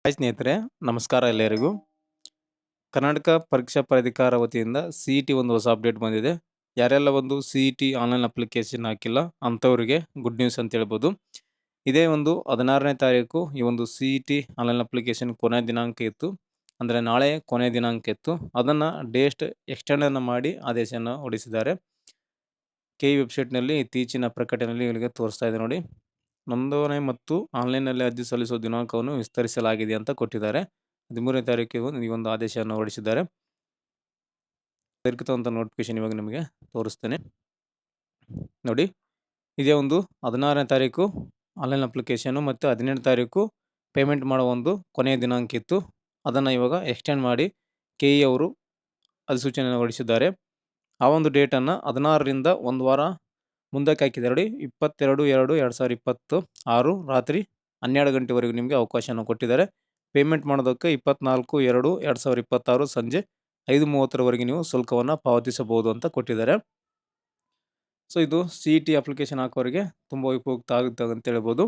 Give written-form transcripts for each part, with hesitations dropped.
Hi ಸ್ನೇಹಿತರೆ, ನಮಸ್ಕಾರ ಎಲ್ಲರಿಗೂ. ಕರ್ನಾಟಕ ಪರೀಕ್ಷಾ ಪ್ರಾಧಿಕಾರ ವತಿಯಿಂದ ಸಿ.ಇ.ಟಿ ಒಂದು ಹೊಸ ಅಪ್ಡೇಟ್ ಬಂದಿದೆ. ಯಾರೆಲ್ಲ ಒಂದು ಸಿ.ಇ.ಟಿ ಆನ್ಲೈನ್ ಅಪ್ಲಿಕೇಶನ್ ಹಾಕಿಲ್ಲ ಅಂಥವರಿಗೆ ಗುಡ್ ನ್ಯೂಸ್ ಅಂತ ಹೇಳ್ಬೋದು. ಇದೇ ಒಂದು 16ನೇ ತಾರೀಕು ಈ ಒಂದು ಸಿ.ಇ.ಟಿ ಆನ್ಲೈನ್ ಅಪ್ಲಿಕೇಶನ್ ಕೊನೆಯ ದಿನಾಂಕ ಇತ್ತು. ಅಂದರೆ ನಾಳೆ ಕೊನೆಯ ದಿನಾಂಕ ಇತ್ತು. ಅದನ್ನು ಡೇಟ್ ಎಕ್ಸ್ಟೆಂಡನ್ನು ಮಾಡಿ ಆದೇಶನ ಹೊರಡಿಸಿದ್ದಾರೆ. ಕೆ.ಇ ವೆಬ್ಸೈಟ್‌ನಲ್ಲಿ ಇತ್ತೀಚಿನ ಪ್ರಕಟಣೆಯಲ್ಲಿ ಇಲ್ಲಿಗೆ ತೋರಿಸ್ತಾ ಇದೆ ನೋಡಿ. ನೋಂದಣಿ ಮತ್ತು ಆನ್ಲೈನ್‌ನಲ್ಲಿ ಅರ್ಜಿ ಸಲ್ಲಿಸುವ ದಿನಾಂಕವನ್ನು ವಿಸ್ತರಿಸಲಾಗಿದೆ ಅಂತ ಕೊಟ್ಟಿದ್ದಾರೆ. 13ನೇ ತಾರೀಕಿಗೆ ಈ ಒಂದು ಆದೇಶವನ್ನು ಹೊರಡಿಸಿದ್ದಾರೆ. ಅಧಿಕೃತವಾದಂಥ ನೋಟಿಫಿಕೇಶನ್ ಇವಾಗ ನಿಮಗೆ ತೋರಿಸ್ತೇನೆ. ನೋಡಿ, ಇದೇ ಒಂದು 16ನೇ ತಾರೀಕು ಆನ್ಲೈನ್ ಅಪ್ಲಿಕೇಶನು ಮತ್ತು 17ನೇ ತಾರೀಕು ಪೇಮೆಂಟ್ ಮಾಡುವ ಒಂದು ಕೊನೆಯ ದಿನಾಂಕ ಇತ್ತು. ಅದನ್ನು ಇವಾಗ ಎಕ್ಸ್ಟೆಂಡ್ ಮಾಡಿ ಕೆ.ಇ ಅವರು ಅಧಿಸೂಚನೆಯನ್ನು ಹೊರಡಿಸಿದ್ದಾರೆ. ಆ ಒಂದು ಡೇಟನ್ನು 16ರಿಂದ ಒಂದು ವಾರ ಮುಂದಕ್ಕೆ ಹಾಕಿದ್ದಾರೆ ನೋಡಿ. 22/2/2026 ರಾತ್ರಿ 12 ಗಂಟೆವರೆಗೂ ನಿಮಗೆ ಅವಕಾಶವನ್ನು ಕೊಟ್ಟಿದ್ದಾರೆ. ಪೇಮೆಂಟ್ ಮಾಡೋದಕ್ಕೆ 24/2/2026 ಸಂಜೆ 5:30ರವರೆಗೆ ನೀವು ಶುಲ್ಕವನ್ನು ಪಾವತಿಸಬಹುದು ಅಂತ ಕೊಟ್ಟಿದ್ದಾರೆ. ಸೊ ಇದು ಸಿ.ಇ.ಟಿ ಅಪ್ಲಿಕೇಶನ್ ಹಾಕೋರಿಗೆ ತುಂಬ ಉಪಯುಕ್ತ ಆಗುತ್ತೆ ಅಂತ ಹೇಳ್ಬೋದು.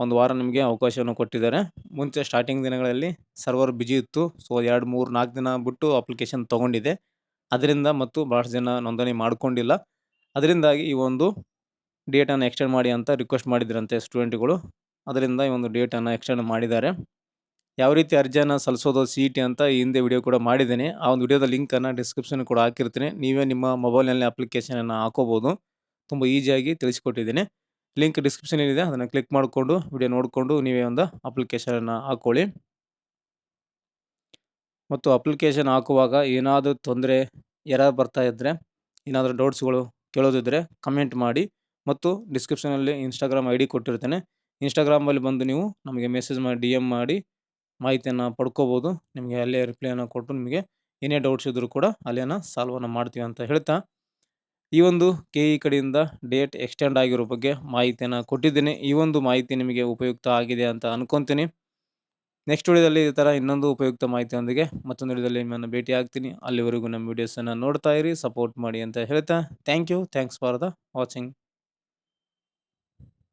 ಒಂದು ವಾರ ನಿಮಗೆ ಅವಕಾಶವನ್ನು ಕೊಟ್ಟಿದ್ದಾರೆ. ಮುಂಚೆ ಸ್ಟಾರ್ಟಿಂಗ್ ದಿನಗಳಲ್ಲಿ ಸರ್ವರ್ ಬಿಜಿ ಇತ್ತು. ಸೊ 2, 3, 4 ದಿನ ಬಿಟ್ಟು ಅಪ್ಲಿಕೇಶನ್ ತೊಗೊಂಡಿದೆ. ಅದರಿಂದ ಮತ್ತು ಭಾಳಷ್ಟು ಜನ ನೋಂದಣಿ ಮಾಡ್ಕೊಂಡಿಲ್ಲ. ಅದರಿಂದಾಗಿ ಈ ಒಂದು ಡೇಟನ್ನು ಎಕ್ಸ್ಟೆಂಡ್ ಮಾಡಿ ಅಂತ ರಿಕ್ವೆಸ್ಟ್ ಮಾಡಿದ್ರಂತೆ ಸ್ಟೂಡೆಂಟ್ಗಳು. ಅದರಿಂದ ಈ ಒಂದು ಡೇಟನ್ನು ಎಕ್ಸ್ಟೆಂಡ್ ಮಾಡಿದ್ದಾರೆ. ಯಾವ ರೀತಿ ಅರ್ಜಿಯನ್ನು ಸಲ್ಲಿಸೋದು ಸಿ.ಇ.ಟಿ ಅಂತ ಈ ಹಿಂದೆ ವಿಡಿಯೋ ಕೂಡ ಮಾಡಿದ್ದೀನಿ. ಆ ಒಂದು ವಿಡಿಯೋದ ಲಿಂಕನ್ನು ಡಿಸ್ಕ್ರಿಪ್ಷನ್ ಕೂಡ ಹಾಕಿರ್ತೀನಿ. ನೀವೇ ನಿಮ್ಮ ಮೊಬೈಲ್ನಲ್ಲಿ ಅಪ್ಲಿಕೇಶನನ್ನು ಹಾಕೋಬೋದು. ತುಂಬ ಈಸಿಯಾಗಿ ತಿಳಿಸಿಕೊಟ್ಟಿದ್ದೀನಿ. ಲಿಂಕ್ ಡಿಸ್ಕ್ರಿಪ್ಷನಲ್ಲಿದೆ. ಅದನ್ನು ಕ್ಲಿಕ್ ಮಾಡಿಕೊಂಡು ವಿಡಿಯೋ ನೋಡಿಕೊಂಡು ನೀವೇ ಒಂದು ಅಪ್ಲಿಕೇಶನನ್ನು ಹಾಕ್ಕೊಳ್ಳಿ. ಮತ್ತು ಅಪ್ಲಿಕೇಶನ್ ಹಾಕುವಾಗ ಏನಾದರೂ ತೊಂದರೆ ಎರರ್ ಬರ್ತಾ ಇದ್ದರೆ, ಏನಾದರೂ ಡೌಟ್ಸ್ಗಳು ಕೇಳೋದಿದ್ದರೆ ಕಮೆಂಟ್ ಮಾಡಿ. ಮತ್ತು ಡಿಸ್ಕ್ರಿಪ್ಷನಲ್ಲಿ ಇನ್ಸ್ಟಾಗ್ರಾಮ್ ಐ ಡಿ ಕೊಟ್ಟಿರ್ತೇನೆ. ಇನ್ಸ್ಟಾಗ್ರಾಮಲ್ಲಿ ಬಂದು ನೀವು ನಮಗೆ ಮೆಸೇಜ್ ಮಾಡಿ DM ಮಾಡಿ ಮಾಹಿತಿಯನ್ನು ಪಡ್ಕೋಬೋದು. ನಿಮಗೆ ಅಲ್ಲೇ ರಿಪ್ಲೈಯನ್ನು ಕೊಟ್ಟು ನಿಮಗೆ ಏನೇ ಡೌಟ್ಸ್ ಇದ್ದರೂ ಕೂಡ ಅಲ್ಲೇನ ಸಾಲ್ವನ್ನು ಮಾಡ್ತೀವಿ ಅಂತ ಹೇಳ್ತಾ, ಈ ಒಂದು ಕೆ.ಇ ಕಡೆಯಿಂದ ಡೇಟ್ ಎಕ್ಸ್ಟೆಂಡ್ ಆಗಿರೋ ಬಗ್ಗೆ ಮಾಹಿತಿಯನ್ನು ಕೊಟ್ಟಿದ್ದೀನಿ. ಈ ಒಂದು ಮಾಹಿತಿ ನಿಮಗೆ ಉಪಯುಕ್ತ ಆಗಿದೆ ಅಂತ ಅನ್ಕೊತೀನಿ. ನೆಕ್ಸ್ಟ್ ವಿಡಿಯೋದಲ್ಲಿ ಈ ಥರ ಇನ್ನೊಂದು ಉಪಯುಕ್ತ ಮಾಹಿತಿಯೊಂದಿಗೆ ಮತ್ತೊಂದು ವಿಡಿಯೋದಲ್ಲಿ ನಿಮ್ಮನ್ನು ಭೇಟಿ ಆಗ್ತೀನಿ. ಅಲ್ಲಿವರೆಗೂ ನಮ್ಮ ವಿಡಿಯೋಸನ್ನು ನೋಡ್ತಾ ಇರಿ, ಸಪೋರ್ಟ್ ಮಾಡಿ ಅಂತ ಹೇಳ್ತಾ thank you. Thanks for the watching.